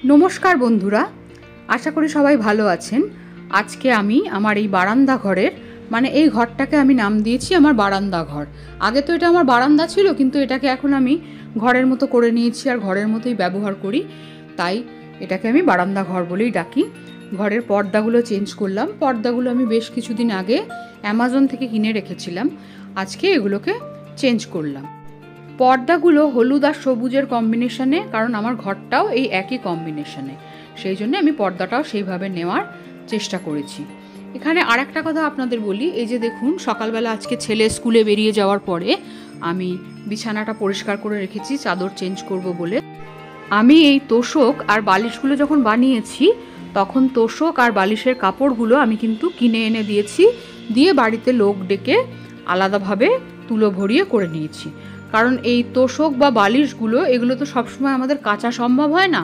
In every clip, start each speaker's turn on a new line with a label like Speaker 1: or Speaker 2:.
Speaker 1: নমস্কার বন্ধুরা, আশা করি সবাই ভালো আছেন। আজকে আমি আমার এই বারান্দা ঘরের এই ঘরটাকে আমি নাম দিয়েছি আমার বারান্দা ঘর। আগে তো এটা আমার বারান্দা ছিল, কিন্তু এটাকে এখন আমি ঘরের মতো করে নিয়েছি আর ঘরের মতোই ব্যবহার করি, তাই এটাকে আমি বারান্দা ঘর বলেই ডাকি। ঘরের পর্দাগুলো চেঞ্জ করলাম। পর্দাগুলো আমি বেশ কিছুদিন আগে অ্যামাজন থেকে কিনে রেখেছিলাম, আজকে এগুলোকে চেঞ্জ করলাম। পর্দাগুলো হলুদ আর সবুজের কম্বিনেশনে, কারণ আমার ঘরটাও এই একই কম্বিনেশনে, সেই জন্য আমি পর্দাটাও সেইভাবে নেওয়ার চেষ্টা করেছি। এখানে আর একটা কথা আপনাদের বলি, এই যে দেখুন, সকালবেলা আজকে ছেলে স্কুলে বেরিয়ে যাওয়ার পরে আমি বিছানাটা পরিষ্কার করে রেখেছি চাদর চেঞ্জ করব বলে। আমি এই তোষক আর বালিশগুলো যখন বানিয়েছি, তখন তোষক আর বালিশের কাপড়গুলো আমি কিন্তু কিনে এনে দিয়েছি, দিয়ে বাড়িতে লোক ডেকে আলাদাভাবে তুলো ভরিয়ে করে নিয়েছি। কারণ এই তোষক বা বালিশগুলো এগুলো তো সবসময় আমাদের কাচা সম্ভব হয় না,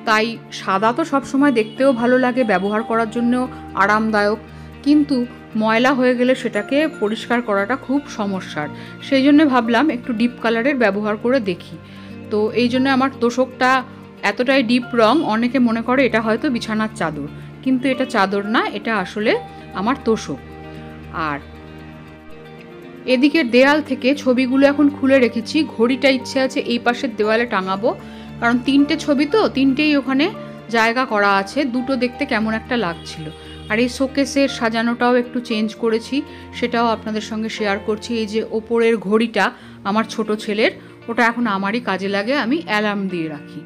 Speaker 1: তাই সাদা তো সবসময় দেখতেও ভালো লাগে, ব্যবহার করার জন্যও আরামদায়ক, কিন্তু ময়লা হয়ে গেলে সেটাকে পরিষ্কার করাটা খুব সমস্যার। সেই জন্য ভাবলাম একটু ডিপ কালারের ব্যবহার করে দেখি। তো এই জন্য আমার তোষকটা এতটাই ডিপ রং, অনেকে মনে করে এটা হয়তো বিছানার চাদর, কিন্তু এটা চাদর না, এটা আসলে আমার তোষক। আর এদিকের দেয়াল থেকে ছবিগুলো এখন খুলে রেখেছি। ঘড়িটা ইচ্ছে আছে এই পাশের দেওয়ালে টাঙাবো, কারণ 3টে ছবি তো, 3টেই ওখানে জায়গা করা আছে, দুটো দেখতে কেমন একটা লাগছিল। আর এই শোকেসের সাজানোটাও একটু চেঞ্জ করেছি, সেটাও আপনাদের সঙ্গে শেয়ার করছি। এই যে ওপরের ঘড়িটা আমার ছোট ছেলের, ওটা এখন আমারই কাজে লাগে, আমি অ্যালার্ম দিয়ে রাখি।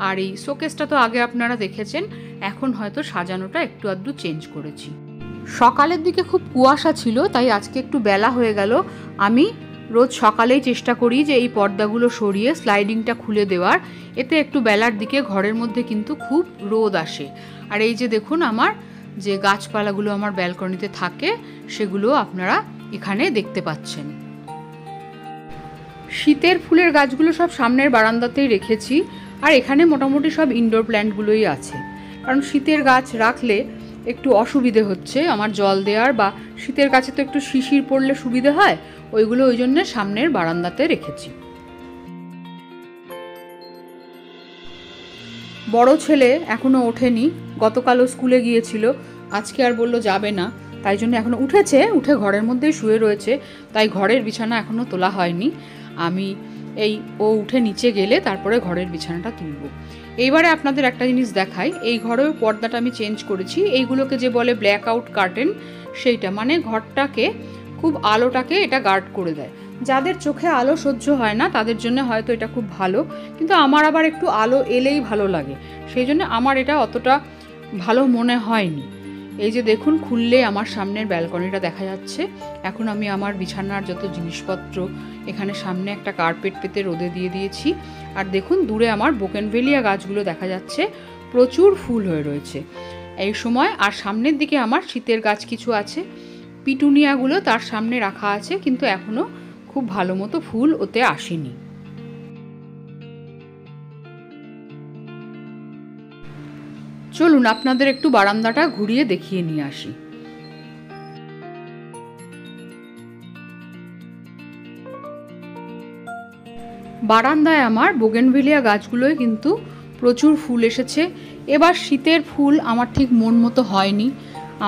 Speaker 1: আর এই শোকেসটা তো আগে আপনারা দেখেছেন, এখন হয়তো সাজানোটা একটু আধটু চেঞ্জ করেছি। সকালের দিকে খুব কুয়াশা ছিল, তাই আজকে একটু বেলা হয়ে গেল। আমি রোজ সকালেই চেষ্টা করি যে এই পর্দাগুলো সরিয়ে স্লাইডিংটা খুলে দেওয়ার, এতে একটু বেলার দিকে ঘরের মধ্যে কিন্তু খুব রোদ আসে। আর এই যে দেখুন, আমার যে গাছপালাগুলো আমার ব্যালকনিতে থাকে, সেগুলো আপনারা এখানে দেখতে পাচ্ছেন। শীতের ফুলের গাছগুলো সব সামনের বারান্দাতেই রেখেছি, আর এখানে মোটামুটি সব ইনডোর প্ল্যান্টগুলোই আছে, কারণ শীতের গাছ রাখলে একটু অসুবিধে হচ্ছে আমার জল দেওয়ার, বা শীতের গাছে তো একটু শিশির পড়লে সুবিধে হয়, ওইগুলো ওই জন্য সামনের বারান্দাতে রেখেছি। বড় ছেলে এখনো ওঠেনি, গতকালও স্কুলে গিয়েছিল, আজকে আর বলল যাবে না, তাই জন্য এখনো উঠে ঘরের মধ্যেই শুয়ে রয়েছে, তাই ঘরের বিছানা এখনো তোলা হয়নি। আমি ও উঠে নিচে গেলে তারপরে ঘরের বিছানাটা তুলব। এইবারে আপনাদের একটা জিনিস দেখাই, এই ঘরেও পর্দাটা আমি চেঞ্জ করেছি। এইগুলোকে যে বলে ব্ল্যাক আউট কার্টেন, সেইটা ঘরটাকে খুব আলোটাকে এটা গার্ড করে দেয়। যাদের চোখে আলো সহ্য হয় না তাদের জন্য হয়তো এটা খুব ভালো, কিন্তু আমার আবার একটু আলো এলেই ভালো লাগে, সেই জন্য আমার এটা অতটা ভালো মনে হয়নি। এই যে দেখুন, খুললে আমার সামনের ব্যালকনিটা দেখা যাচ্ছে। এখন আমি আমার বিছানার যত জিনিসপত্র এখানে সামনে একটা কার্পেট পেতে রোদে দিয়ে দিয়েছি। আর দেখুন, দূরে আমার বোগেনভেলিয়া গাছগুলো দেখা যাচ্ছে, প্রচুর ফুল হয়ে রয়েছে এই সময়। আর সামনের দিকে আমার শীতের গাছ কিছু আছে, পিটুনিয়াগুলো তার সামনে রাখা আছে, কিন্তু এখনো খুব ভালো মতো ফুল ওতে আসেনি। চলুন আপনাদের একটু বারান্দাটা ঘুরিয়ে দেখিয়ে নিয়ে আসি। বারান্দায় আমার বোগেনভিলিয়া গাছগুলোয় কিন্তু প্রচুর ফুল এসেছে। এবার শীতের ফুল আমার ঠিক মন মতো হয়নি।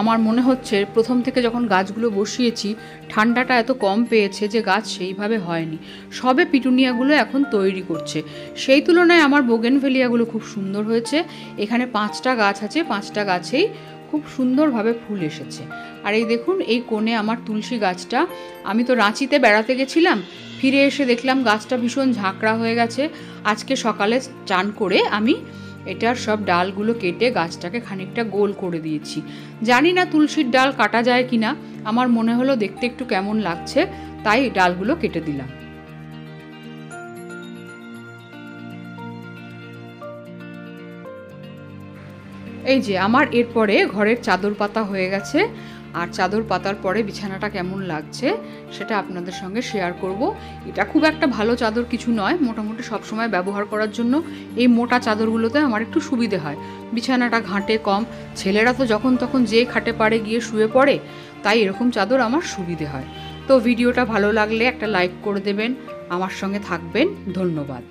Speaker 1: আমার মনে হচ্ছে প্রথম থেকে যখন গাছগুলো বসিয়েছি ঠান্ডাটা এত কম পেয়েছে যে গাছ সেইভাবে হয়নি। সবে পিটুনিয়াগুলো এখন তৈরি করছে, সেই তুলনায় আমার বোগেনভেলিয়াগুলো খুব সুন্দর হয়েছে। এখানে 5টা গাছ আছে, 5টা গাছেই খুব সুন্দরভাবে ফুল এসেছে। আর এই দেখুন, এই কোণে আমার তুলসী গাছটা, আমি তো রাঁচিতে বেড়াতে গেছিলাম, ফিরে এসে দেখলাম গাছটা ভীষণ ঝাঁকড়া হয়ে গেছে। আজকে সকালে চান করে আমি এটার সব ডালগুলো কেটে গাছটাকে খানিকটা গোল করে দিয়েছি। জানি না তুলসীর ডাল কাটা যায় কিনা, আমার মনে হলো দেখতে একটু কেমন লাগছে, তাই ডালগুলো কেটে দিলাম। এই যে আমার এরপরে ঘরের চাদর পাতা হয়ে গেছে, আর চাদর পাতার পরে বিছানাটা কেমন লাগছে সেটা আপনাদের সঙ্গে শেয়ার করব। এটা খুব একটা ভালো চাদর কিছু নয়, মোটামুটি সবসময় ব্যবহার করার জন্য এই মোটা চাদরগুলোতে আমার একটু সুবিধে হয়, বিছানাটা ঘাঁটে কম। ছেলেরা তো যখন তখন যে খাটে পাড়ে গিয়ে শুয়ে পড়ে, তাই এরকম চাদর আমার সুবিধে হয়। তো ভিডিওটা ভালো লাগলে একটা লাইক করে দেবেন, আমার সঙ্গে থাকবেন। ধন্যবাদ।